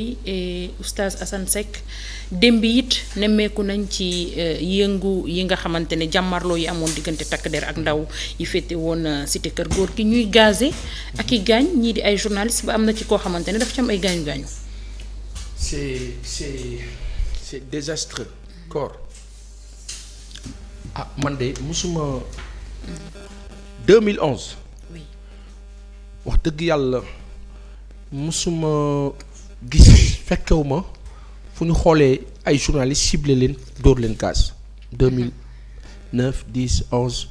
et Oustaz Assane Seck démb it nemmeeku nañ ci yëngu yi nga xamante ne jàmmarloo yi amoon diggante takk der ak ndaw yi féete woon cité kër góor gi ñuy gazé ak i gaañ ñii di ay journaliste ba am na ci koo xamante ne dafa ci am ay gaañu gaañu. c'est désastreux. Corps man de musuma 2011. oui wax dëgg yàlla musuma gis fekkewu ma fu ñu xoolee ay journalistes ciblé leen dóor leen gaz 2009 10 11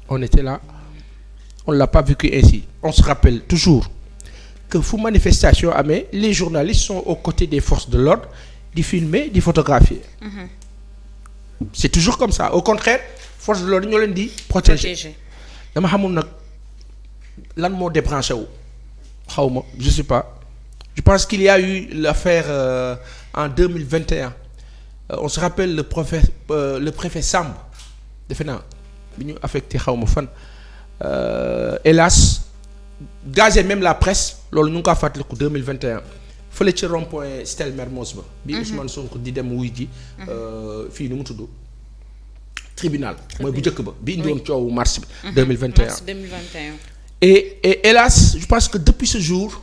on était là on l'a pas vécu ainsi on se rappelle toujours que fu manifestation amee les journalistes sont aux côtés des forces de l'ordre di filmer di photographier c'est toujours comme ça au contraire forces de l'ordre ñoo leen di protéger dama xamul nag lan moo débranché wu xaw ma je sais pas. Je pense qu'il y a eu l'affaire en 2021 on se rappelle le préfet Samb defe naa bi ñu affecté xaw ma fan hélas gazé même la presse loolu ñu ngi ko fàttaliku 2021 fële ci rond-point Stèle Mermoz ba bi Ousmane Sonko di dem wuy ji fii nu mu tudd tribunal mooy bu njëkk ba bi indiwoon coowu mars bi 2021 mars 2021 et hélas je pense que depuis ce jour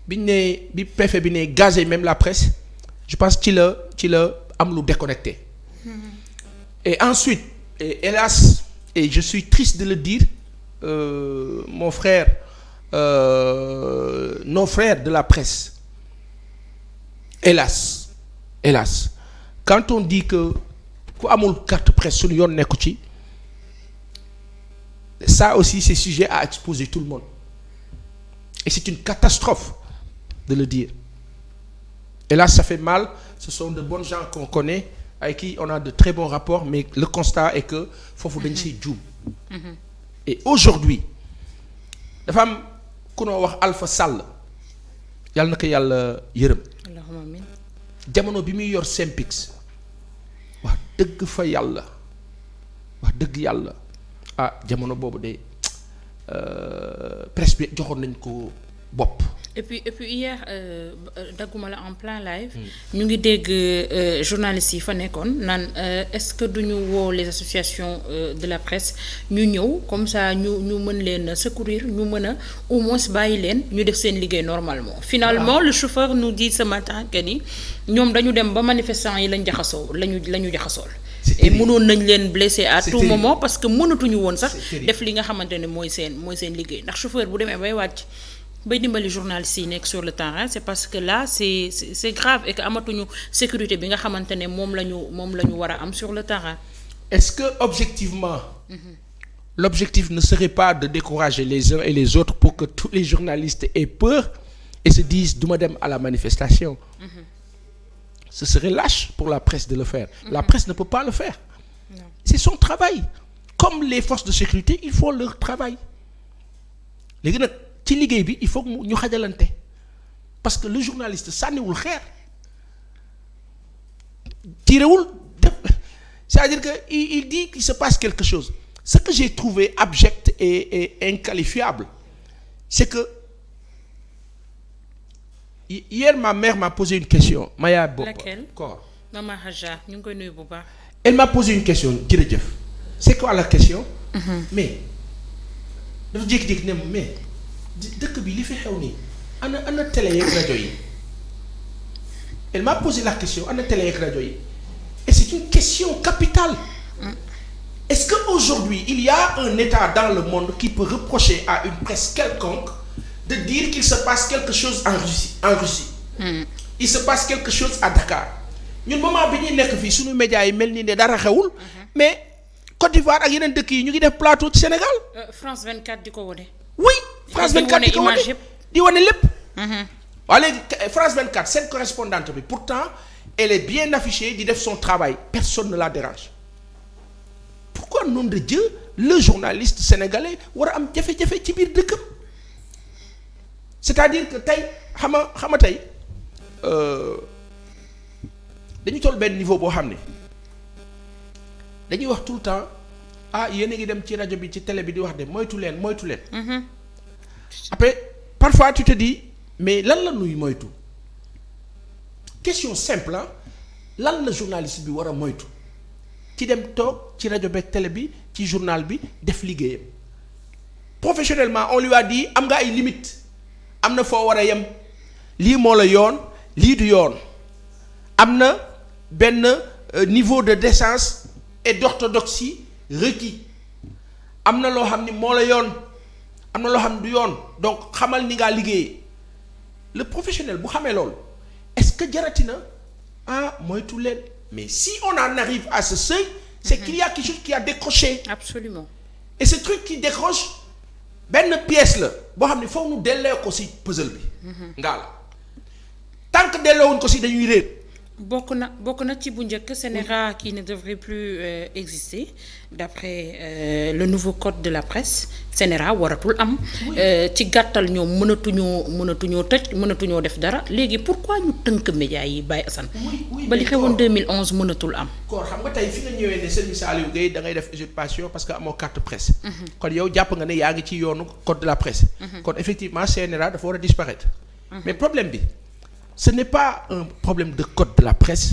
bi préfet bi ne gazé même la presse je pense ci la am lu déconnecté et ensuite et hélas et je suis triste de le dire mon frère nos frères de la presse hélas quand on dit que ku amul carte presse suñu yoon nekku ci ça aussi c'est sujet à exposer tout le monde et c'est une catastrophe de le dire et là ça fait mal ce sont de bons gens qu'on connaît avec qui on a de très bons rapports mais le constat est que foofu dañ siy juum et aujourd'hui dafa am ku noo wax Alpha Sall yàlla na ko yàlla yërëm allahumma amin jamono bi muy yor Synpics wax dëgg fa yàlla jamono boobu de presse bi joxoon nañ ko bopp. et puis hier dagguma la en plein live ñu ngi dégg journalistes yi fa nekkoon naan est-ce que duñu woo les associations de la presse ñu ñëw comme ça ñu mën leen secourir ñu mën a au moins bàyyi leen ñu def seen liggéey normalement. finalement le chauffeur nous dit ce matin que ni ñoom dañu dem ba manifestants yi lañ jaxasoo lañu jaxasool. et mënoon nañ leen blesser à tout moment parce que mënatuñu woon sax def li nga xamante ne mooy seen liggéey ndax chauffeur bu demee bay wàcc bay dimbali journalistes yi nekk sur le terrain c'est parce que là c'est grave et que amatuñu sécurité bi nga xamante ne moom la ñu war a am sur le terrain. Est-ce que objectivement l'objectif ne serait pas de décourager les uns et les autres pour que tous les journalistes aient peur et se disent duma dem à la manifestation ce serait lâche pour la presse de le faire la presse ne peut pas le faire non. C'est son travail comme les forces de sécurité ils font leur travail léegi nag ci liggéey bi il faut ñu xajalante parce que le journaliste sànniwul xeer tiirewul def c'est-à-dire que il dit qu'il se passe quelque chose ce que j'ai trouvé abject et inqualifiable c'est que hier ma mère m'a posé une question Maya Bopp laquelle Maman Hadja ñu ngi koy nuyu bu baax elle m'a posé une question jërëjëf c'est quoi la question mais dafa jékki-jékki ne mais dëkk bi li fi xew nii ana télé yeeg rajo yi elle m'a posé la question ana télé yeeg rajo yi et c'est une question capitale est-ce que aujourd'hui il y a un État dans le monde qui peut reprocher à une presse quelconque de dire qu'il se passe quelque chose en Russie il se passe quelque chose à Dakar ñun moment bi ñuy nekk fii suñu médias yi mel ni ne dara xewul mais Côte d'Ivoire ak yeneen dëkk yi ñu ngi def plateau ci Sénégal. France 24 di ko wane. oui France 24 di ko wane di wane lépp. waaye léegi France 24 seen correspondante bi pourtant elle est bien affichée di def son travail personne ne la dérange pourquoi nom de Dieu le journaliste sénégalais war a am jafe-jafe ci biir dëkkam c'est-à-dire que tey xama tey dañu toll benn niveau boo xam ne. dañuy wax tout le temps yéen a ngi dem ci rajo bi ci télé bi di wax de moytu leen après parfois tu te dis mais lan la nuy moytu question simple lan la journaliste bi war a moytu ci dem toog ci rajo beeg télé bi ci journal bi def liggéeyam professionnellement on lui a dit am nga ay limites am na foo war a yem lii moo la yoon lii du yoon am na benn niveau de décence et d'orthodoxie requis am na loo xam ni moo la yoon am na loo xam ne du yoon donc xamal ni ngaa liggéeyee le professionnel bu xamee loolu est-ce que jaratina moytu leen mais si on en arrive à ce seuil c'est qu'il y a quelque chose qui a décroché. Absolument. Et ce truc qui décroche benn pièce la boo xam ne foog nu dellee ko ci puzzle bi. ngaa la tant que delloowuñ ko ci dañuy réer. bokk na ci bu njëkk CNRA qui ne devrait plus exister d'après le nouveau code de la presse CNRA waratul am. ci gàttal ñoom mënatuñoo tëj mënatuñoo def dara léegi pourquoi ñu tënk médias yi Baye Assane. ba li xewoon 2011 mënatul am. kon xam nga tey fi nga ñëwee ne Serigne Saliou Gueye da ngay def usurpation parce que amoo carte presse. kon yow jàpp nga ne yaa ngi ci yoonu code de la presse. kon effectivement CNRA dafa war a disparaître. mais problème bi. Ce n'est pas un problème de code de la presse,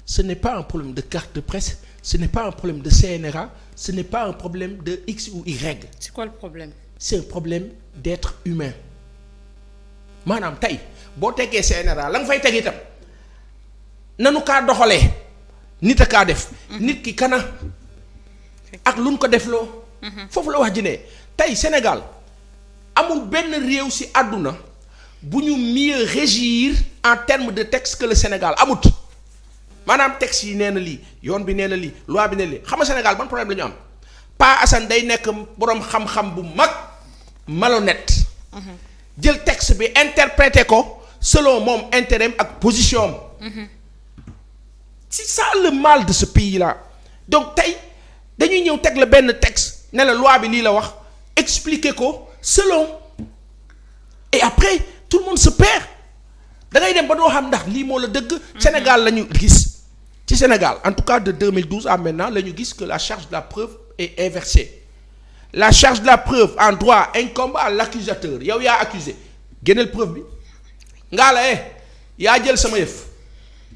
ce n'est pas un problème de carte de presse, ce n'est pas un problème de CNRA, ce n'est pas un problème de X ou Y. C'est quoi le problème? C'est un problème d'être humain. maanaam tey boo teggee CNRA la nga fay teg itam nanu kaa doxalee nit a kaa def. nit ki kana ak lu nu ko defloo. foofu la wax ji ne tey Sénégal amul benn réew ci àdduna. bu ñu mieux régir en termes de texte que le Sénégal amut maanaam texte yi nee na lii yoon bi nee na lii loi bi nee na lii xam nga Sénégal ban problème la ñu am Pa Assane day nekk boroom xam-xam bu mag malhonnête jël texte bi interpréter ko selon moom intérêt ak position am c'est ça le mal de ce pays là donc tey dañuy ñëw teg la benn texte ne la loi bi lii la wax expliquer ko selon et après tout le monde se perd da ngay dem ba doo xam ndax lii moo la dëgg. Sénégal la ñu gis ci Sénégal en tout cas de 2012 à maintenant la ñu gis que la charge de la preuve est inversée la charge de la preuve en droit incombe à l'accusateur yow yaa accusé génneel preuve bi ngaa la yaa jël sama yëf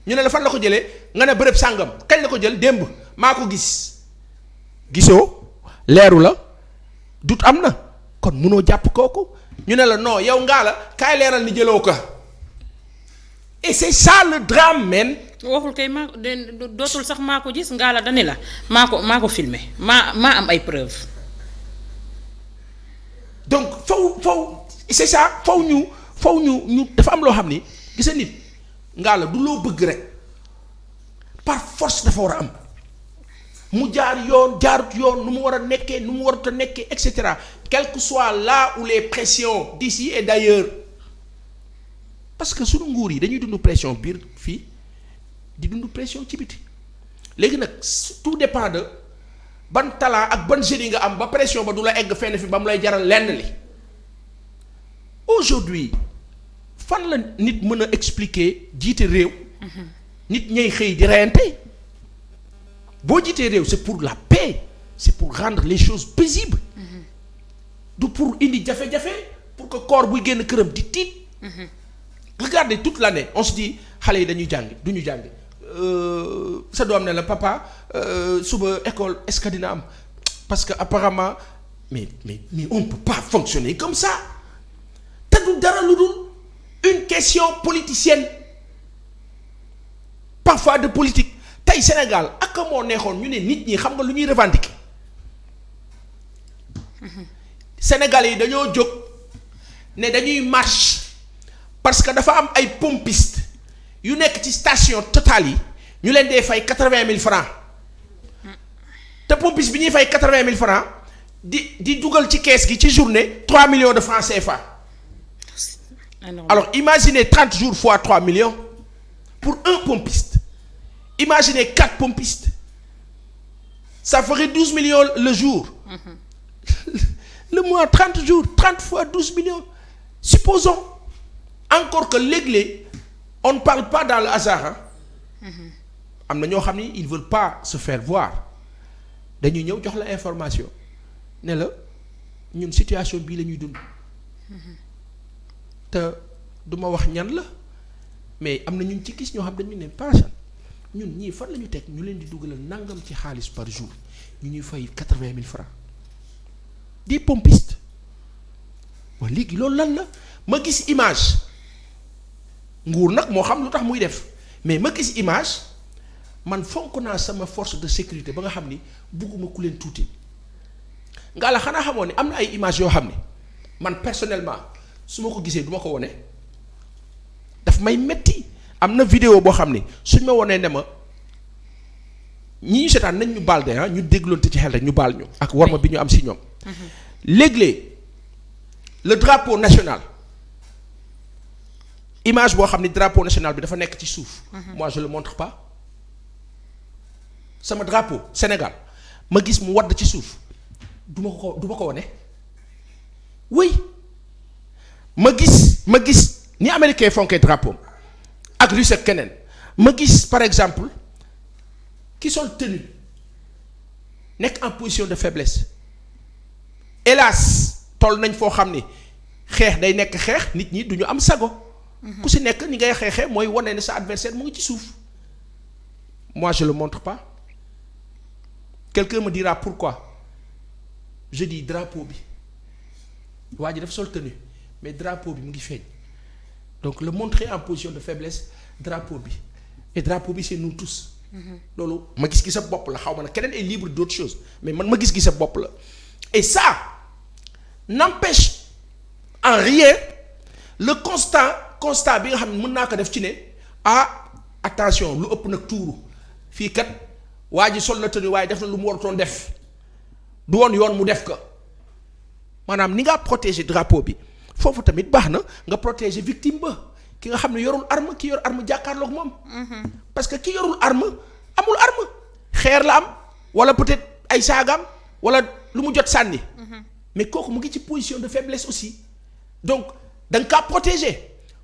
ñu ne la fan la ko jëlee nga ne bërëb sàngam kañ la ko jël démb maa ko gis gisoo leeru la dut am na kon mënoo jàpp kooku. ñu ne la non yow ngaa la kaay leeral ni jëloo ko et c'est ça le drame men. waxul kay maa dootul sax maa ko gis ngaa la dani la maa ko filmé maa am ay preuves. donc faw c'est ça faw ñu dafa am loo xam ni gis nit ngaa la du loo bëgg rek par force dafa war a am mu jaar yoon jaarut yoon nu mu war a nekkee nu mu warut a nekkee et cetera. Quel que soit là où les pressions d'ici et d'ailleurs parce que sunu nguur yi dañuy dund pression biir fii di dund pression ci biti léegi nag tout dépend de ban talent ak ban génie nga am ba pression ba du la egg fenn fi ba mu lay jaral lenn li aujourd'hui fan la nit mën a expliquer jiite réew nit ñay xëy di reyante boo jiitee réew c'est pour la paix c'est pour rendre les choses paisibles du pour indi jafe-jafe pour que corps buy génn këram di tiit. regardez toute l'année on se dit xale yi dañuy jàng du ñu jàng sa doom ne la papa suba école est-ce que dina am parce que apparemment mais on ne peut pas fonctionner comme ça te du dara lu dul une question politicienne parfois de politique tey Sénégal ak moo neexoon ñu ne nit ñi xam nga lu ñuy revendiquer. Sénégalais yi dañoo jóg ne dañuy marche parce que dafa am ay pompistes yu nekk ci station Total yi ñu leen dee fay 80 000 francs te pompiste bi ñuy fay 80 000 francs di dugal ci kees gi ci journée 3 millions de francs CFA. Alors imaginez 30 jours fois 3 millions pour un pompiste imaginez 4 pompistes ça ferait 12 millions le jour. Le mois 30 jours 30 fois 12 millions supposons encore que léeg-léeg on ne parle pas dans le hasard am na ñoo xam ni ils veulent pas se faire voir dañuy ñëw jox la information ne la ñun situation bii la ñuy dund te du ma wax ñan la mais am na ñun ci gis ñoo xam dañu ne paasan ñun ñii fan la ñu teg ñu leen di dugalal nangam ci xaalis par jour ñu ñuy fay 80,000 francs des pompistes waaw léegi loolu lan la ma gis image nguur nag moo xam lu tax muy def mais ma gis image man fonk naa sama force de sécurité ba nga xam ni bugguma ku leen tuuti nga la xanaa xamoo ne am na ay image yoo xam ne man personnellement su ma ko gisee du ma ko wone daf may metti am na vidéo boo xam ne suñ ma wonee ne ma ñi ñu seetaan nañ ñu baal de ñu dégloonte ci xel rek ñu baal ñu ak warma bi ñu am si ñoom léeg-léeg le drapeau national image boo xam ne drapeau national bi dafa nekk ci suuf moi je le montre pas sama drapeau Sénégal ma gis mu wadd ci suuf du ma ko wone oui ma gis ni américain fonkee drapeau ak russe ak keneen ma gis par exemple ki sol tenue nekk en position de faiblesse hélas toll nañ foo xam ni xeex day nekk xeex nit ñi du ñu am sago ku si nekk ni ngay xeexee mooy wane ne sa adversaire mu ngi ci suuf moi je le montre pas quelqu'un me dira pourquoi je dis drapeau bi waa ji dafa sol tenue mais drapeau bi mu ngi feeñ donc le montrer en position de faiblesse drapeau bi et drapeau bi c'est nous tous loolu ma gis gi sa bopp la xaw ma ne keneen est libre d'autres choses mais man ma gis gi sa bopp la et ça n'empêche en rien le constat bi nga xam ne mën naa ko def ci ne attention lu ëpp nag tuuru fii kat waa ji sol na tenue waaye def na lu mu warutoon def du woon yoon mu def ko maanaam ni nga protéger drapeau bi foofu tamit baax na nga protéger victime ba ki nga xam ne yorul arme ki yor arme jàkkaarloog moom. parce que ki yorul arme amul arme xeer la am wala peut-être ay saagaam wala lu mu jot sànni. mais kooku mu ngi ci position de faiblesse aussi donc da nga kaa protéger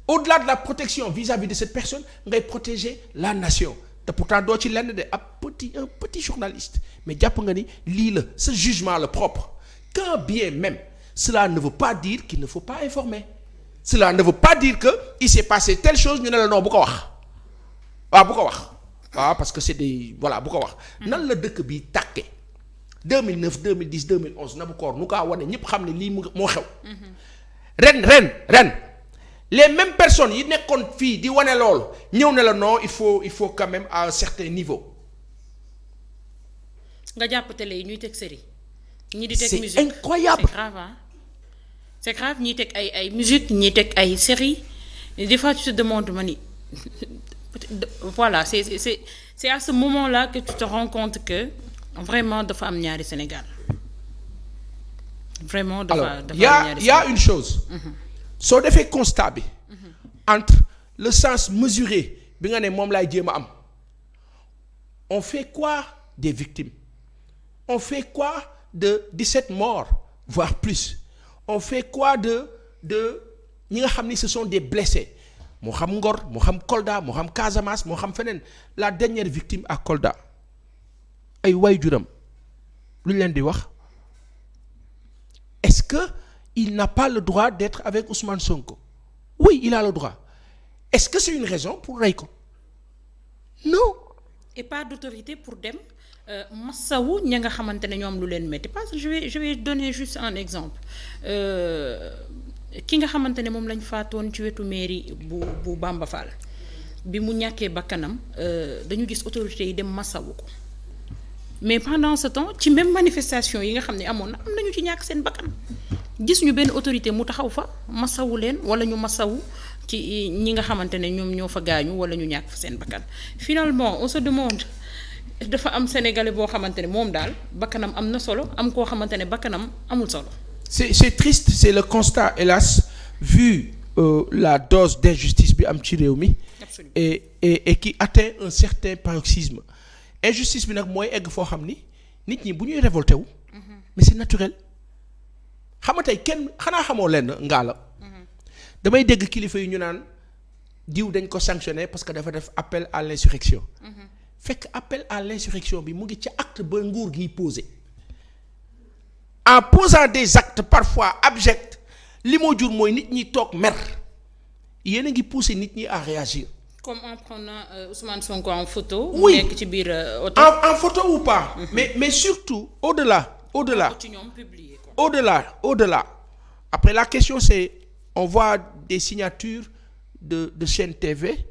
au-delà de la protection vis-à-vis de cette personne ngay protéger la nation te pourtant doo ci lenn de un petit journaliste mais jàpp nga ni lii la ce jugement la propre quand bien même cela ne veut pas dire qu'il ne faut pas informer cela ne veut pas dire que il s'est passé telle chose ñu ne la non bu ko wax waaw bu ko wax waaw parce que c'est des voilà bu ko wax nan la dëkk bi tàkke 2009 2010 2011 Nabucor nu kaa wane ñëpp xam ne lii moo xew ren les mêmes personnes yi nekkoon fii di wane loolu ñëw ne la non il faut quand même à un certain niveau. nga jàpp télé yi ñuy teg série ñi di teg musique c'est incroyable c'est grave hein? C'est grave ñiy teg ay musique ñiy teg ay série des fois tu te demandes ma ni voilà c'est à ce moment-là que tu te rends compte que vraiment dafa am ñaari Sénégal vraiment dafa am ñaari Sénégal. Il y a une chose soo defee constat bi entre le sens mesuré bi nga ne moom laay jéem a am on fait quoi des victimes on fait quoi de 17 morts voire plus on fait quoi de ñi nga xam ni ce sont des blessés moo xam Ngor moo xam Kolda moo xam Casamance moo xam feneen la dernière victime à Kolda ay waajuram lu ñu leen di wax est-ce que il n'a pas le droit d'être avec Ousmane Sonko oui il a le droit est-ce que c'est une raison pour rey ko non. et pas d'autorité pour dem massawu ña nga xamante ne ñoom lu leen metti parce que je vais donner juste un exemple ki nga xamante ne moom lañ faatoon ci wetu mairie bu Bamba Fall bi mu ñàkkee bakkanam dañu gis autorités yi dem massawu ko mais pendant ce temps ci même manifestation yi nga xam ne amoon na am nañu ci ñàkk seen bakkan gis ñu benn autorité mu taxaw fa masawu leen wala ñu masawu ci ñi nga xamante ne ñoom ñoo fa gaañu wala ñu ñàkk fa seen bakkan finalement on se demande dafa am sénégalais boo xamante ne moom daal bakkanam am na solo am koo xamante ne bakkanam amul solo. c'est triste c'est le constat hélas vu la dose d'injustice bi am ci réew mi. et qui atteint un certain paroxysme injustice bi nag mooy egg foo xam ni nit ñi bu ñuy révolté wu. mais c'est naturel. xam nga tey kenn xanaa xamoo lenn ngaa la damay dégg kilifa yi ñu naan diw dañ ko sanctionné parce que dafa def appel à l'insurrection fekk appel à l'insurrection bi mu ngi ci acte ba nguur giy posé en posant des actes parfois abjects li moo jur mooy nit ñi toog mer yéen a ngi pousser nit ñi à réagir comme en prenant Ousmane Sonko en photo. Oui, nekk ci biir oto. en photo ou pas. Mais surtout au-delà. ci ñoom publier ko. Au-delà. Après la question c'est on voit des signatures de chaînes TV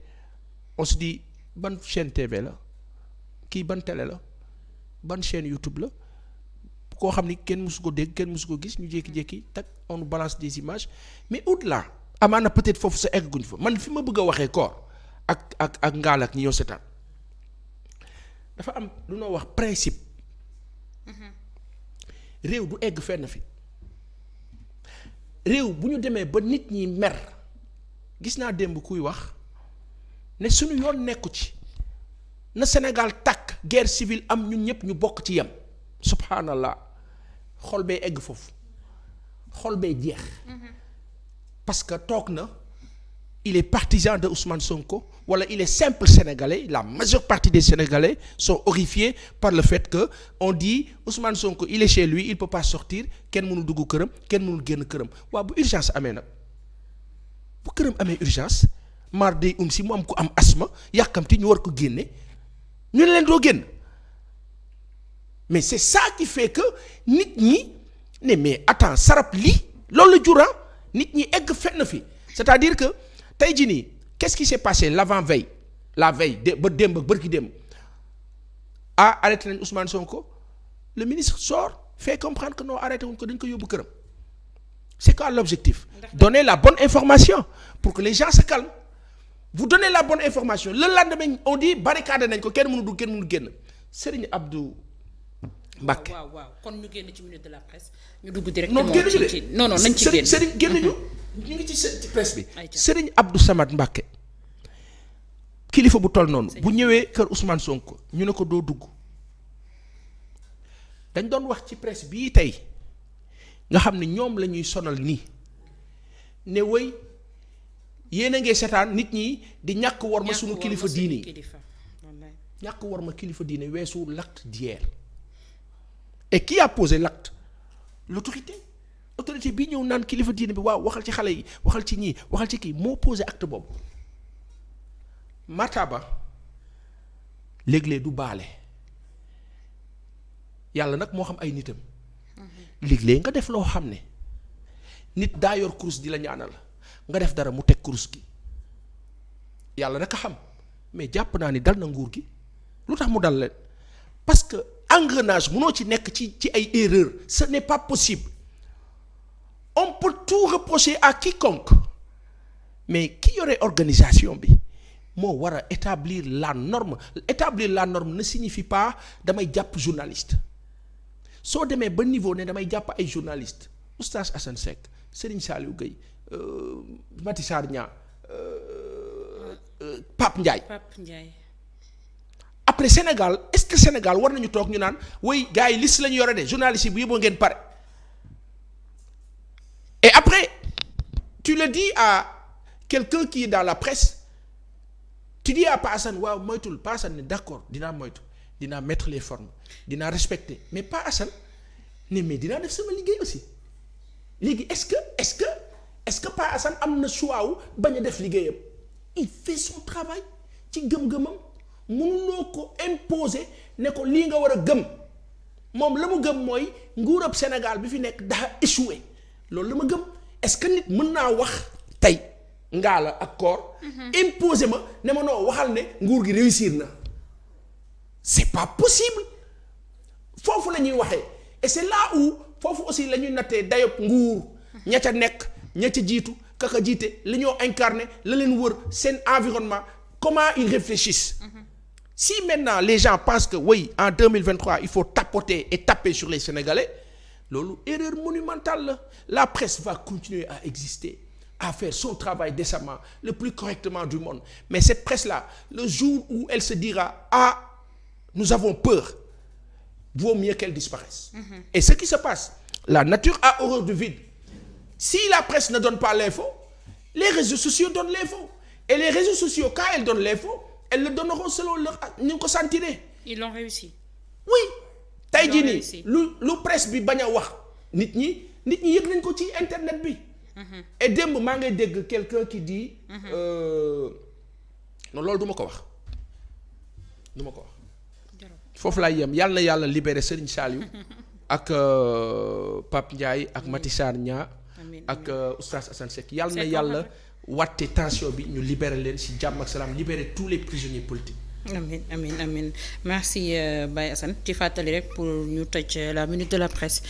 on se dit ban chaîne TV la kii ban télé la ban chaîne YouTube la koo xam ni kenn mësu ko dégg kenn mësu ko gis ñu jékki-jékki tak on nous balance des images mais au-delà amaana peut-être foofu sa egguñ fa man fi ma bëgg a waxee koor ak ngaal ak ñi ñoo seetaan dafa am lu noo wax principe réew du egg fenn fi réew bu ñu demee ba nit ñi mer gis naa démb kuy wax ne suñu yoon nekku ci na Sénégal tàkk guerre civile am ñun ñëpp ñu bokk ci yem subhanallah xol bee egg foofu xol bee jeex parce que toog na il est partisan de Ousmane Sonko wala il est simple sénégalais la majeure partie des Sénégalais sont horrifiés par le fait que on dit Ousmane Sonko il est chez lui il peut pas sortir kenn mënul dugg këram kenn mënul génn këram waaw bu urgence amee nag bu këram amee urgence mar day si mu am ku am asma yàkkamti ñu war ko génne ñu ne leen doo génn mais c'est ça qui fait que nit ñi ne mais attends sarap lii loolu la jura nit ñi egg fenn fi c'est-à-dire que tey jii nii qu'est-ce qui s'est passé l'avant-veille la veille ba démb bërki démb arrêté nañ Ousmane Sonko le ministre sort fait comprendre que non arrêté wuñ ko dañ ko yóbbu këram c'est quoi l'objectif donner la bonne information pour que les gens se calment vous donnez la bonne information le lendemain on dit barricade nañ ko kenn mënu dugg kenn mënu génn Serigne Abdou Mbacké waaw kon ñu génn ci minute de la presse ñu dugg directement non génn ci non nañ ci génn Serigne génn ñu ngi ci presse bi Serigne Abdou Samad Mbacké kilifa bu toll noonu bu ñëwee kër Ousmane Sonko ñu ne ko doo dugg dañ doon wax ci presse bii tey nga xam ne ñoom la ñuy sonal nii ne wëy yéen a ngi seetaan nit ñi di ñàkk war ma suñu kilifa diine yi ñàkk war ma kilifa diine weesu l'acte d'hier et qui a posé l'acte l'autorité bii ñëw naan kilifa diine bi waaw waxal ci xale yi waxal ci ñii waxal ci kii moo posé acte boobu Mataba léeg-léeg du baale yàlla nag moo xam ay nitam léeg-léeg nga def loo xam ne nit daa yor kurus di la ñaanal nga def dara mu teg kurus gi yàlla naka xam mais jàpp naa ni dal na nguur gi lu tax mu dal leen parce que engrenage mënoo ci nekk ci ay erreurs ce n'est pas possible on peut tout reprocher à quiconque mais ki yore organisation bi moo war a établir la norme ne signifie pas damay jàpp journaliste soo demee ba niveau ne damay jàpp ay journaliste Oustaz Assane Seck Serigne Saliou Gueye Mati Sarr Niang Pape Ndiaye après Sénégal est-ce que Sénégal war nañu toog ñu naan way gars yi liste la ñu yore de journaliste yi bu yóbboo ngeen pare et après tu le dis à quelqu'un qui est dans la presse tu dis à Pa Assane waaw moytul Pa Assane ne d'accord dinaa moytu dinaa mettre les formes dinaa respecter mais Pa Assane ne mais dinaa def sama liggéey aussi léegi est-ce que Pa Assane am na choix wu bañ a def liggéeyam il fait son travail ci gëm-gëmam mënuloo ko imposer ne ko lii nga war a gëm moom la mu gëm mooy nguurab Sénégal bi fi nekk daa échoué loolu la ma gëm est-ce que nit mën naa wax tey ngaa la ak koor imposer ma ne ma noo waxal ne nguur gi réussir na c'est pas possible foofu la ñuy waxee et c'est là où foofu aussi la ñuy nattee dayob nguur ña ca nekk ña ca jiitu kaka jiite li ñoo incarné la leen wër seen environnement comment ils réfléchissent si maintenant les gens pensent que oui en 2023 il faut tapoter et taper sur les Sénégalais loolu erreur monumentale la presse va continuer à exister à faire son travail décemment le plus correctement du monde mais cette presse-là le jour où elle se dira nous avons peur vaut mieux qu'elle disparaisse et ce qui se passe la nature a horreur du vide si la presse ne donne pas l'info les réseaux sociaux donnent l'info et les réseaux sociaux quand elles donnent l'info elles le donneront selon leur ni ko sentiree ils l'ont réussi oui tey jii nii lu presse bi bañ a wax nit ñi yëg nañ ko ci internet bi et démb maa ngay dégg quelqu'un qui dit non loolu du ma ko wax foofu laay yem yàlla na yàlla libéré Serigne Saliou ak Pape Ndiaye ak Mati Sarr Nia ak Oustaz Assane Seck yàlla na yàlla wàtte tension bi ñu libéré leen ci jàmm ak salaam libéré tous les prisonniers politiques. Amin merci Baye Assane ci fàttali rek pour ñu tëj la minute de la presse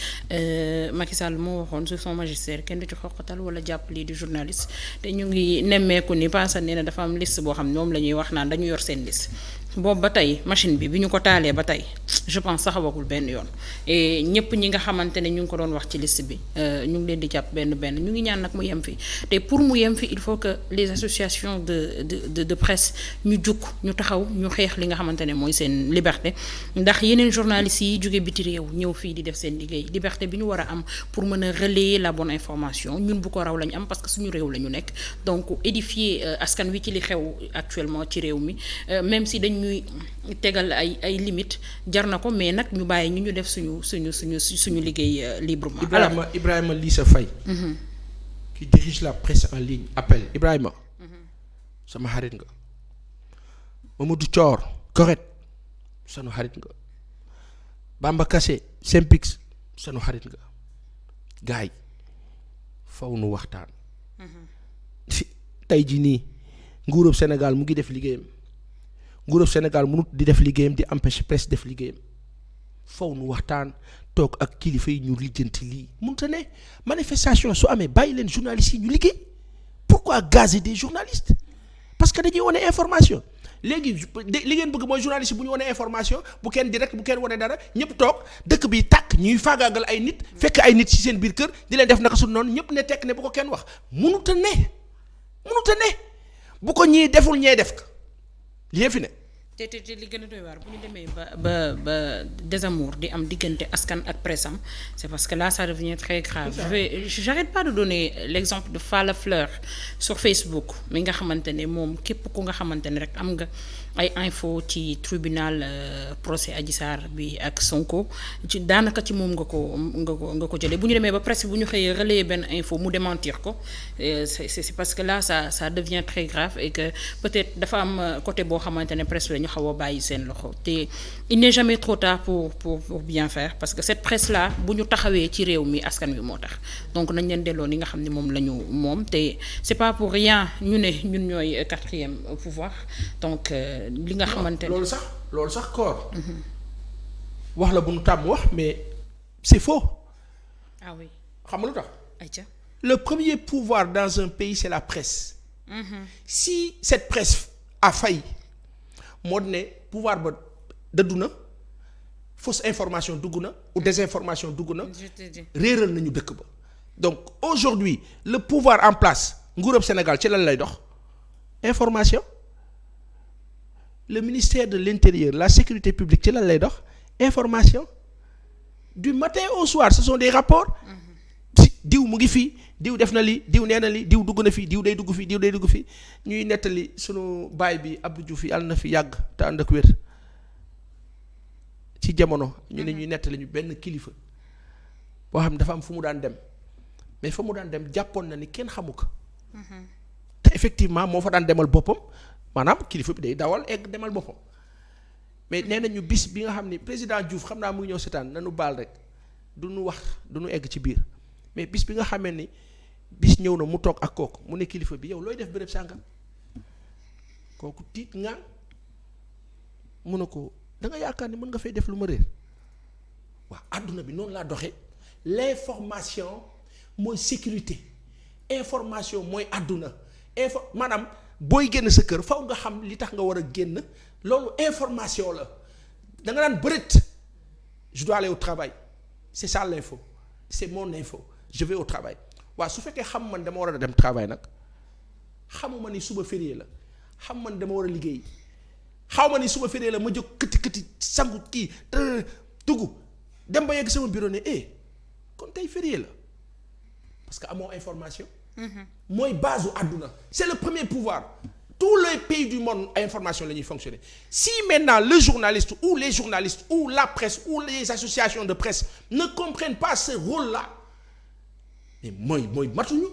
Macky Sall moo waxoon sous son magistère kenn du ci xoqatal wala jàpp lii di journaliste te ñu ngi nemmeeku ni Assane nee na dafa am liste boo xam ne moom la ñuy wax naan dañu yor seen liste boobu ba tey machine bi ñu ko taalee ba tey je pense saxawagul benn yoon et ñëpp ñi nga xamante ne ñu ngi ko doon wax ci liste bi ñu ngi leen di jàpp benn ñu ngi ñaan nag mu yem fi te pour mu yem fi il faut que les associations de presse ñu jukk ñu taxaw ñu xeex li nga xamante ne mooy seen liberté ndax yeneen journalistes yi jóge biti réew ñëw fii di def seen liggéey liberté bi ñu war a am pour mën a relayer la bonne information ñun bu ko raw lañu am parce que suñu réew la ñu nekk donc édifier askan wi ci li xew actuellement ci réew mi même si ñuy tegal ay limites jar na ko mais nag ñu bàyyi ñu def suñu liggéey librement. Ibrahima Lissa Faye qui dirige la presse en ligne appelle Ibrahima sama xarit nga Mamadou Thior correct sanu xarit nga Bamba Kassé Sempix sanu xarit nga gaay faw nu waxtaan tey jii nii nguurub Sénégal mu ngi def liggéeyam nguurub Sénégal mënut di def liggéeyam di empêcher presse def liggéeyam faw nu waxtaan toog ak kilifa yi ñu lijjanti lii mënut a ne manifestation su amee bàyyi leen journalistes yi ñu liggéey pourquoi gazer des journalistes parce que dañuy wane information léegi li ngeen bëgg mooy journaliste bu ñu wane information bu kenn direct bu kenn wane dara ñëpp toog dëkk bi tàkk ñuy faagaagal ay nit fekk ay nit ci seen biir kër di leen def naka su noonu ñëpp ne tekk ne bu ko kenn wax mënut a ne bu ko ñii deful ñee def ko lii fi ne. te li gën a doy waar bu ñu demee ba désamour di am diggante askan ak presse am c'est parce que là ça devient très grave. J'arrête pas de donner l'exemple de Falla Fleur sur Facebook mi nga xamante ne moom képp ku nga xamante ne rek am nga ay info ci tribunal procès Adji Sarr bi ak Sonko ci daanaka ci moom nga ko jëlee bu ñu demee ba presse bu ñu xëyee relayer benn info mu démentir ko c'est parce que là ça devient très grave et que peut-être dafa am côté boo xamante ne presse la ñu xaw a bàyyi seen loxo te il n'est jamais trop tard pour bien faire parce que cette presse là bu ñu taxawee ci réew mi askan wi moo tax donc nañ leen delloo li nga xam ne moom la ñu moom te c'est pas pour rien ñu ne ñun ñooy quatrième pouvoir donc li nga xamante ne loolu sax koor wax la bu nu tàmm wax mais c'est faux. Ah oui xam nga lu tax. ayca le premier pouvoir dans un pays c'est la presse. Si cette presse a failli moo ne pouvoir ba dëddu na fausse information dugg na ou désinformation dugg na réeral nañu dëkk ba donc aujourd'hui le pouvoir en place nguurab Sénégal ci lan lay dox information le ministère de l'intérieur la sécurité publique ci lan lay dox information du matin au soir ce sont des rapports diw mu ngi fii diw def na li diw nee na li diw dugg na fii diw day dugg fii diw day dugg fii ñuy nettali sunu baay bi Abdou Diouf yàlla na fi yàgg te ànd ak wér ci jamono ñu ne ñuy nettali ñu benn kilifa boo xam ne dafa am fu mu daan dem mais fa mu daan dem jàppoon na ni kenn xamu ko te effectivement moo fa daan demal boppam maanaam kilifa bi day dawal egg demal boppam mais nee nañu bis bi nga xam ni président Diouf xam naa mu ngi ñëw seetaan nanu baal rek du nu wax du nu egg ci biir mais bis bi nga xamee ni bis ñëw na mu toog ak kooku mu ne kilifa bi yow looy def béréb sàngam kooku tiit nga mun na ko da nga yaakaar ni mën nga fay def lu ma réer waaw àdduna bi noonu laa doxee l'information mooy sécurité information mooy àdduna maanaam booy génn sa kër faw nga xam li tax nga war a génn loolu information la da nga daan bërët je dois aller au travail c'est ça l'info c'est mon info je vais au travail waaw su fekkee xam man dama war a dem travail nag xamuma ni suba férié la xam man dama war a liggéey xaw ma ni suba férié la ma jóg këti sangu kii dugg dem ba yegg sama bureau ne kon tey férié la parce que amoo information. mooy base u àdduna c'est le premier pouvoir tous les pays du monde information la ñuy fonctionner si maintenant le journaliste ou les journalistes ou la presse ou les associations de presse ne comprennent pas ce rôle-là mais mooy matuñu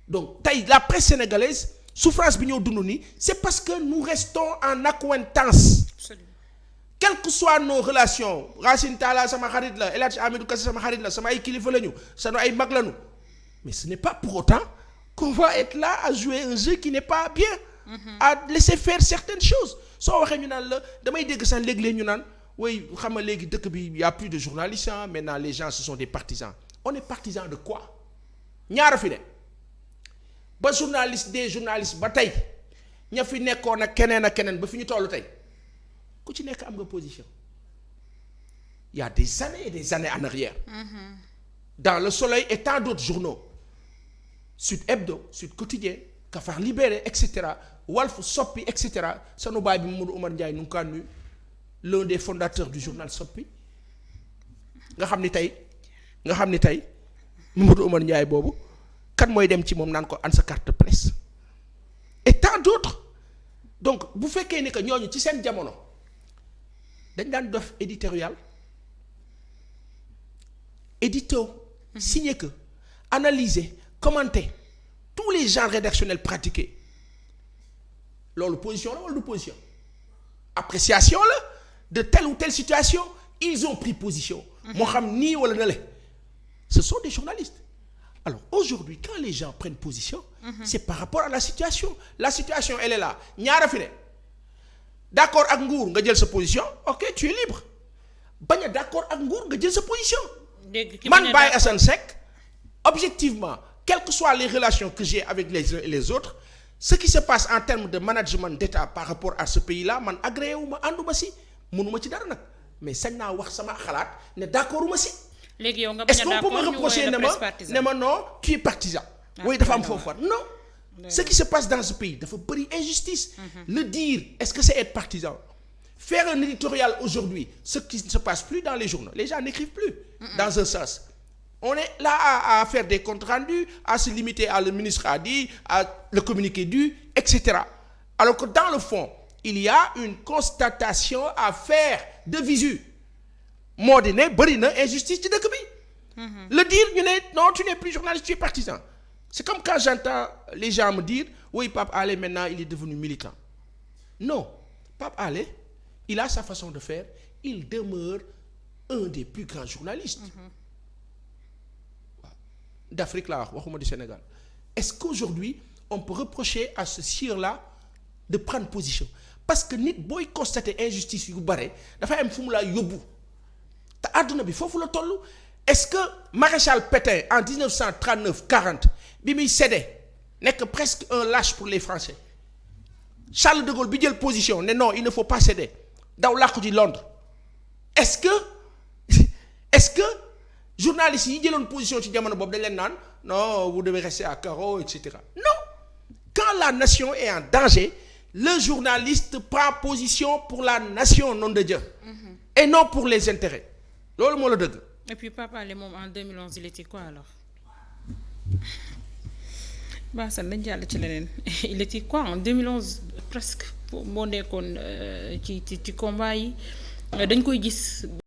donc tey la presse sénégalaise souffrance bi ñoo dund nii c'est parce que nous restons en accointance. Absolument. Quelles que soient nos relations Racine Talla sama xarit la El Hadj Amidou Kassé sama xarit la sama ay kilifa lañu sama ay mag lañu mais ce n'est pas pour autant qu'on va être là à jouer un jeu qui n'est pas bien. À laisser faire certaines choses. soo waxee ñu naan la damay dégg sax léeg-léeg ñu naan oui xam nga léegi dëkk bi y a plus de journalistes maintenant les gens ce sont des partisans on est partisans de quoi ñaara fi ne ba journaliste des journalistes ba tey ña fi nekkoon ak keneen ba fi ñu tollu tey ku ci nekk am nga position il y a des années et des années en arrière. Dans Le Soleil et tant d'autres journaux Sud Hebdo Sud Quotidien Cafard Libéré et cetera Walf Soppi et cetera sanu baay bi Mamadou Oumar Ndiaye nu ngi ko nuyu l'un des fondateurs du journal Soppi nga xam ni tey Mamadou Oumar Ndiaye boobu kan mooy dem ci moom naan ko an sa carte de presse et tant d'autres donc bu fekkee ni que ñooñu ci seen jamono dañ daan def éditorial signer que analyser commenter tous les genres rédactionnels pratiqués loolu position la wala du position appréciation la de telle ou telle situation ils ont pris position moo xam nii wala na le ce sont des journalistes alors aujourd'hui quand les gens prennent position c'est par rapport à la situation elle est là ñaara fi ne d'accord ak nguur nga jël sa position ok tu es libre bañ a d'accord ak nguur nga jël sa position man Baye Assane Seck objectivement quelles que soient les relations que j'ai avec les uns et les autres ce qui se passe en termes de management d'État par rapport à ce pays-là man agréé wu ma ànduma si mënuma ci dara nag mais sañ naa wax sama xalaat ne d'accorduma si. léegi yow nga est-ce qu'on peut me reprocher ne ma non tu es partisan. oui dafa am foofu non. ce qui se passe dans ce pays dafa bëri injustice. Le dire est-ce que c'est être partisan. Faire un éditorial aujourd'hui ce qui ne se passe plus dans les journaux les gens n'écrivent plus. Dans un sens. On est là à faire des comptes rendus, à se limiter à le ministre a dit, à le communiqué dû, etc. Alors que dans le fond, il y a une constatation à faire de visu. moo di ne bëri na injustice ci dëkk bi. Le dire ñu ne non tu n'es plus journaliste tu es partisan. C'est comme quand j'entends les gens me dire oui Pape Alé maintenant il est devenu militant. Non, Pape Alé, il a sa façon de faire, il demeure un des plus grands journalistes. D'Afrique laa wax waxuma du Sénégal. Est-ce qu'aujourd'hui on peut reprocher à ce sieur-là de prendre position parce que nit booy constater injustice yu bare dafay am fu mu laa yóbbu te àdduna bi foofu la toll. Est-ce que Maréchal Pétain en 1939-40 bi muy cédé nekk presque un lâche pour les Français Charles de Gaulle bi jël position ne non il ne faut pas céder daw làqu ji Londres est-ce que journalistes yi jëloon position ci jamono boobu dañ leen naan non vous devez rester à carreau et cetera. Non, quand la nation est en danger le journaliste prend position pour la nation nom de Dieu et non pour les intérêts loolu moo la dëgg. Et puis Pape Alé moom en 2011 il était quoi alors Bassane dañ jàll ci leneen il était quoi en 2011 presque moo nekkoon ci combat yi dañ koy gis.